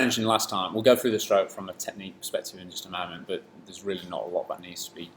mentioned last time, we'll go through the stroke from a technique perspective in just a moment, but there's really not a lot that needs to be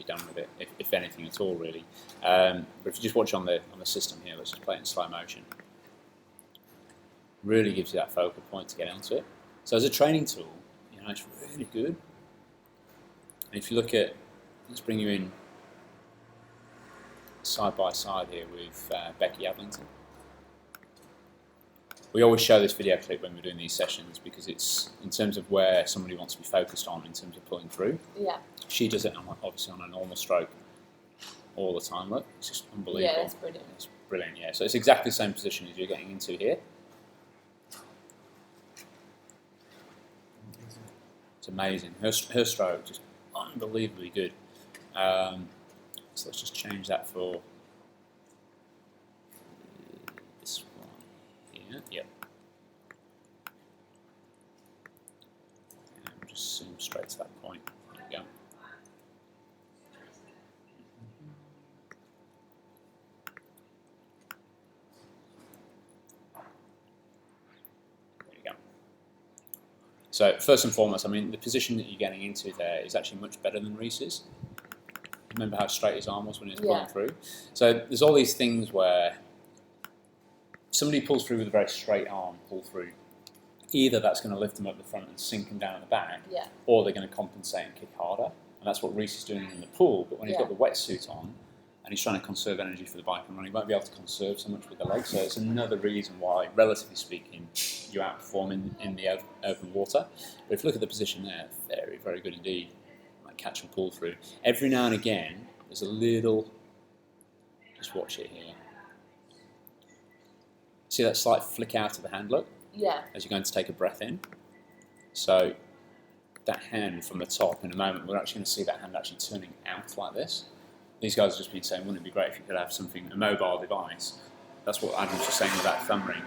done with it, if anything at all, really. But if you just watch on the system here, let's just play it in slow motion. Really gives you that focal point to get onto it. So as a training tool, you know, it's really good. And if you look at, let's bring you in side by side here with Becky Adlington. We always show this video clip when we're doing these sessions because it's in terms of where somebody wants to be focused on in terms of pulling through. Yeah. She does it obviously on a normal stroke all the time. Look, it's just unbelievable. Yeah, that's brilliant. It's brilliant, yeah. So it's exactly the same position as you're getting into here. It's amazing. Her stroke just unbelievably good. So let's just change that for this one here. Yep. And we'll just zoom straight to that point. There we go. There you go. So first and foremost, I mean, the position that you're getting into there is actually much better than Reese's. Remember how straight his arm was when he was pulling through? So there's all these things where somebody pulls through with a very straight arm, pull through. Either that's going to lift them up the front and sink them down at the back, or they're going to compensate and kick harder. And that's what Reese is doing in the pool. But when he's got the wetsuit on and he's trying to conserve energy for the bike and run, he won't be able to conserve so much with the legs. So it's another reason why, relatively speaking, you outperform in the open water. But if you look at the position there, very, very good indeed. Catch and pull through. Every now and again, there's a little, just watch it here. See that slight flick out of the hand, look? Yeah. As you're going to take a breath in. So that hand from the top, in a moment, we're actually going to see that hand actually turning out like this. These guys have just been saying, wouldn't it be great if you could have something, a mobile device? That's what Adam was saying with that thumb ring.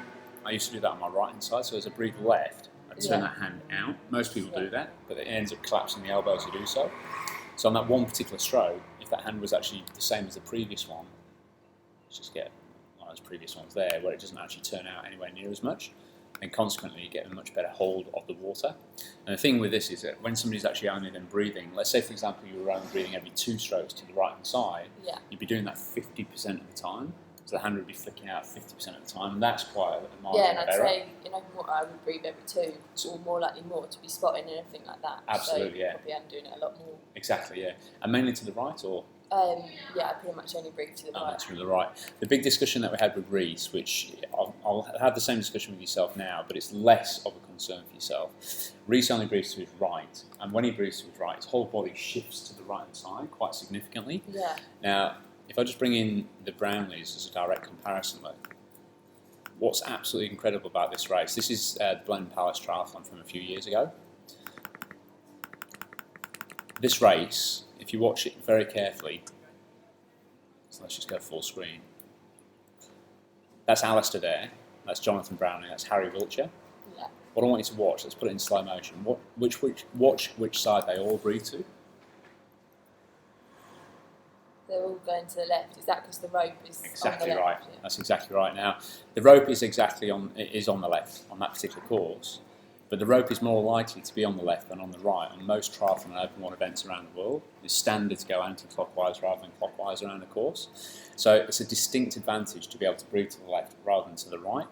I used to do that on my right hand side, so as I breathe left, I turn that hand out. Most people do that, but it ends up collapsing the elbow as you do so. So on that one particular stroke, if that hand was actually the same as the previous one, let's just get one of those previous ones there, where it doesn't actually turn out anywhere near as much, and consequently you get a much better hold of the water. And the thing with this is that when somebody's actually only then breathing, let's say for example you were only breathing every 2 strokes to the right hand side, you'd be doing that 50% of the time. So the hand would be flicking out 50% of the time, and that's quite a margin of error. Yeah, and I'd say in open water I would breathe every 2, or more likely more, to be spotting and everything like that. Absolutely, so yeah. Probably I'm doing it a lot more. Exactly, yeah. And mainly to the right, or? Yeah, I pretty much only breathe to the right. To the right. The big discussion that we had with Reese, which I'll have the same discussion with yourself now, but it's less of a concern for yourself. Reese only breathes to his right, and when he breathes to his right, his whole body shifts to the right hand side quite significantly. Yeah. Now, if I just bring in the Brownlees as a direct comparison, look, what's absolutely incredible about this race, this is the Blenheim Palace Triathlon from a few years ago. This race, if you watch it very carefully, so let's just go full screen. That's Alistair there, that's Jonathan Brownlee, that's Harry Wiltshire. Yeah. What I want you to watch, let's put it in slow motion, watch which side they all breathe to. They're all going to the left. Is that because the rope is exactly on the right? left? Yeah. That's exactly right. Now, the rope is exactly on the left on that particular course, but the rope is more likely to be on the left than on the right on most triathlon and open water events around the world. It's standard to go anti-clockwise rather than clockwise around the course. So it's a distinct advantage to be able to breathe to the left rather than to the right.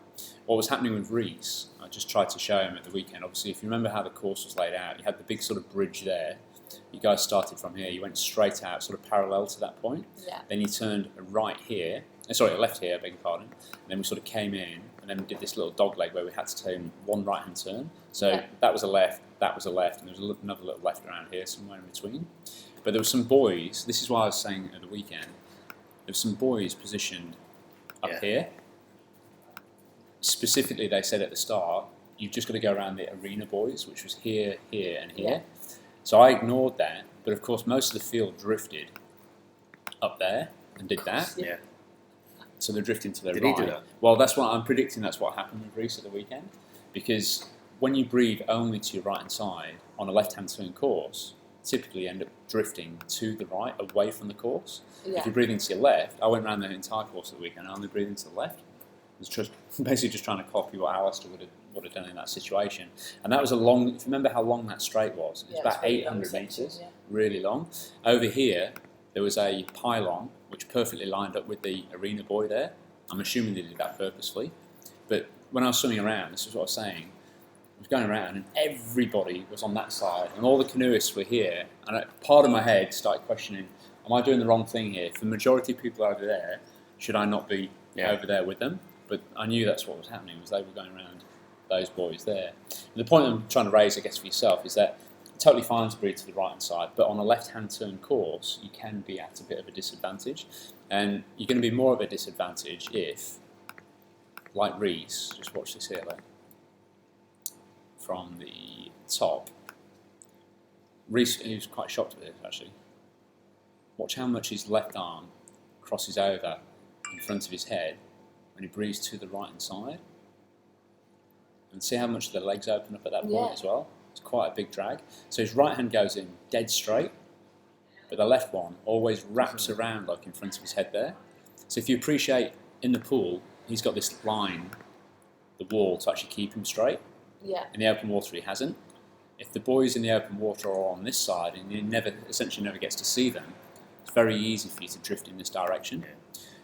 What was happening with Reese, I just tried to show him at the weekend. Obviously, if you remember how the course was laid out, you had the big sort of bridge there. You guys started from here, you went straight out, sort of parallel to that point. Yeah. Then you turned a left here, I beg your pardon. And then we sort of came in, and then we did this little dog leg where we had to turn one right-hand turn. So that was a left, and there was another little left around here, somewhere in between. But there were some boys, this is why I was saying at the weekend, there were some boys positioned up here. Specifically, they said at the start, you've just got to go around the arena boys, which was here, here, and here. So I ignored that, but of course most of the field drifted up there and did that. Yeah. So they're drifting to their right. Did he do that? Well, that's what I'm predicting. That's what happened with Reese at the weekend, because when you breathe only to your right hand side on a left-hand turn course, typically you end up drifting to the right, away from the course. Yeah. If you're breathing to your left, I went around the entire course of the weekend, I only breathing to the left. was basically just trying to copy what Alistair would have done in that situation. And that was a long, if you remember how long that straight was, it was about really 800 metres, yeah. really long. Over here, there was a pylon which perfectly lined up with the arena buoy there. I'm assuming they did that purposefully. But when I was swimming around, this is what I was saying, I was going around and everybody was on that side and all the canoeists were here, and part of my head started questioning, am I doing the wrong thing here? For the majority of people over there, should I not be over there with them? But I knew that's what was happening, was they were going around those boys there. And the point I'm trying to raise, I guess, for yourself is that it's totally fine to breathe to the right-hand side, but on a left-hand turn course, you can be at a bit of a disadvantage. And you're going to be more of a disadvantage if, like Reese, just watch this here, like, from the top. Reese, he was quite shocked with this, actually. Watch how much his left arm crosses over in front of his head when he breathes to the right-hand side. And see how much the legs open up at that point as well? It's quite a big drag. So his right hand goes in dead straight, but the left one always wraps around like in front of his head there. So if you appreciate in the pool, he's got this line, the wall, to actually keep him straight. Yeah. In the open water, he hasn't. If the boys in the open water are on this side and he essentially never gets to see them, it's very easy for you to drift in this direction.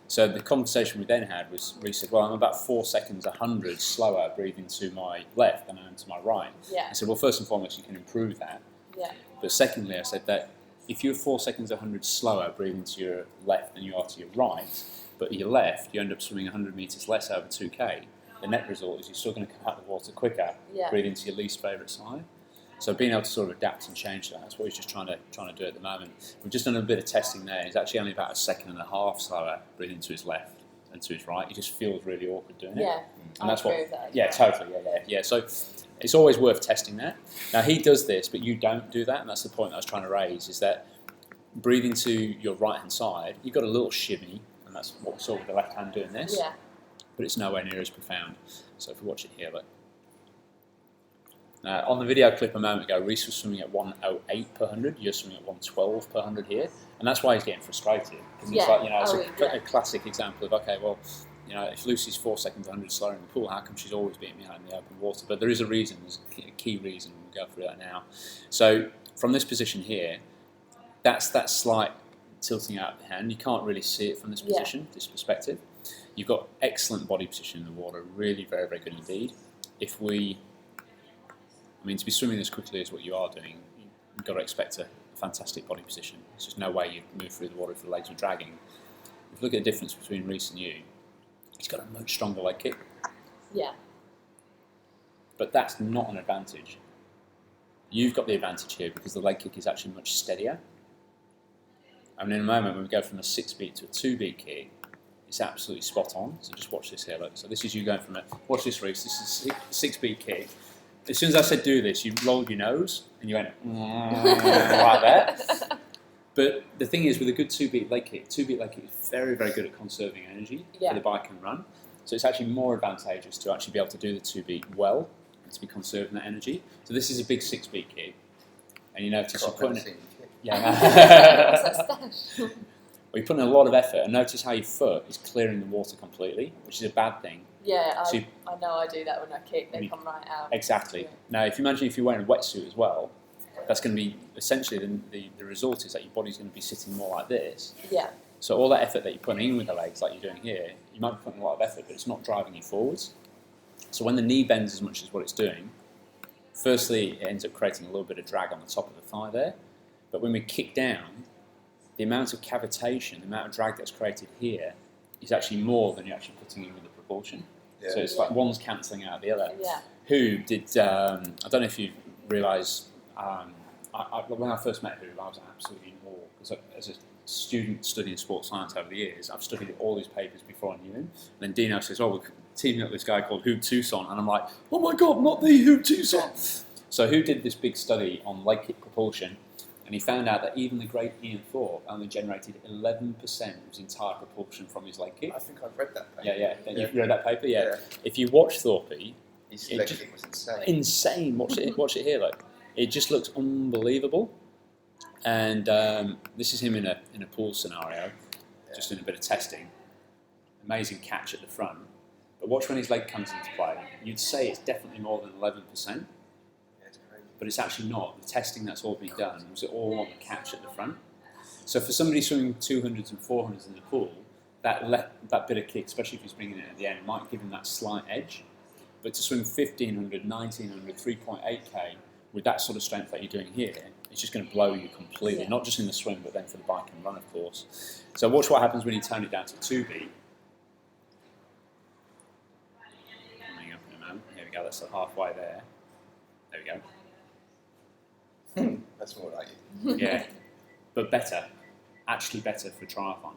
So the conversation we then had was, Reece said, well, I'm about 4 seconds, 100 slower breathing to my left than I am to my right. Yeah. I said, well, first and foremost, you can improve that. Yeah. But secondly, I said that if you're 4 seconds, 100 slower breathing to your left than you are to your right, but your left, you end up swimming 100 metres less over 2K, the net result is you're still going to come out of the water quicker, breathing to your least favourite side. So being able to sort of adapt and change that's what he's just trying to do at the moment. We've just done a bit of testing there. He's actually only about 1.5 seconds slower breathing to his left than to his right. He just feels really awkward doing it. Yeah, and that's what. That, yeah, totally. Yeah. So it's always worth testing that. Now he does this, but you don't do that, and that's the point I was trying to raise. Is that breathing to your right hand side, you've got a little shimmy, and that's what we saw with the left hand doing this. Yeah. But it's nowhere near as profound. So if we watch it here, look. On the video clip a moment ago, Reece was swimming at 108 per 100. You're swimming at 112 per 100 here, and that's why he's getting frustrated. Because it's like, it's a classic example of, okay, well, if Lucy's 4 seconds 100 slower in the pool, how come she's always beating me out in the open water? But there is a reason. There's a key reason. We'll go through that now. So from this position here, that's that slight tilting out of the hand. You can't really see it from this position, this perspective. You've got excellent body position in the water, really very, very good indeed. To be swimming as quickly as what you are doing, you've got to expect a fantastic body position. There's just no way you move through the water if the legs are dragging. If you look at the difference between Reece and you, he's got a much stronger leg kick. Yeah. But that's not an advantage. You've got the advantage here because the leg kick is actually much steadier. In a moment, when we go from a 6-beat to a 2-beat kick, it's absolutely spot on. So just watch this here. Look. So this is you going from watch this, Reece. This is a 6-beat kick. As soon as I said do this, you rolled your nose and you went like that. But the thing is, with a good 2-beat leg kick is very, very good at conserving energy for the bike and run. So it's actually more advantageous to actually be able to do the 2-beat well and to be conserving that energy. So this is a big 6-beat kick, and you notice you're putting it. Well, you're putting a lot of effort, and notice how your foot is clearing the water completely, which is a bad thing. Yeah, I know I do that when I kick, they come right out. Exactly. Yeah. Now, if you imagine if you're wearing a wetsuit as well, that's going to be, essentially, the result is that your body's going to be sitting more like this. Yeah. So all that effort that you're putting in with the legs, like you're doing here, you might be putting a lot of effort, but it's not driving you forwards. So when the knee bends as much as what it's doing, firstly, it ends up creating a little bit of drag on the top of the thigh there. But when we kick down, the amount of cavitation, the amount of drag that's created here is actually more than you're actually putting in with the propulsion. Yeah. So it's like one's cancelling out the other. Yeah. Who did, I don't know if you realise, when I first met Who, I was absolutely in awe. Because as a student studying sports science over the years, I've studied all his papers before I knew him. And then Dino says, we're teaming up with this guy called Who Tucson. And I'm like, oh my God, not the Who Tucson. So Who did this big study on leg kick propulsion. And he found out that even the great Ian Thorpe only generated 11% of his entire propulsion from his leg kick. I think I've read that paper. Yeah. You've read that paper? Yeah. If you watch Thorpe, his leg kick was insane. Insane. Watch it here. Like, it just looks unbelievable. And this is him in a pool scenario, just doing a bit of testing. Amazing catch at the front. But watch when his leg comes into play. You'd say it's definitely more than 11%, Yeah, it's crazy. but it's actually not. The testing that's all been done was all on the catch at the front. So for somebody swimming 200s and 400s in the pool, that bit of kick, especially if he's bringing it at the end, might give him that slight edge. But to swim 1500, 1900, 3.8k with that sort of strength that you're doing here, it's just going to blow you completely. Yeah. Not just in the swim, but then for the bike and run, of course. So watch what happens when you turn it down to 2 beat. Coming up in a moment. Here we go. That's halfway there. There we go. That's more like you. Yeah, but better. Actually better for triathlon.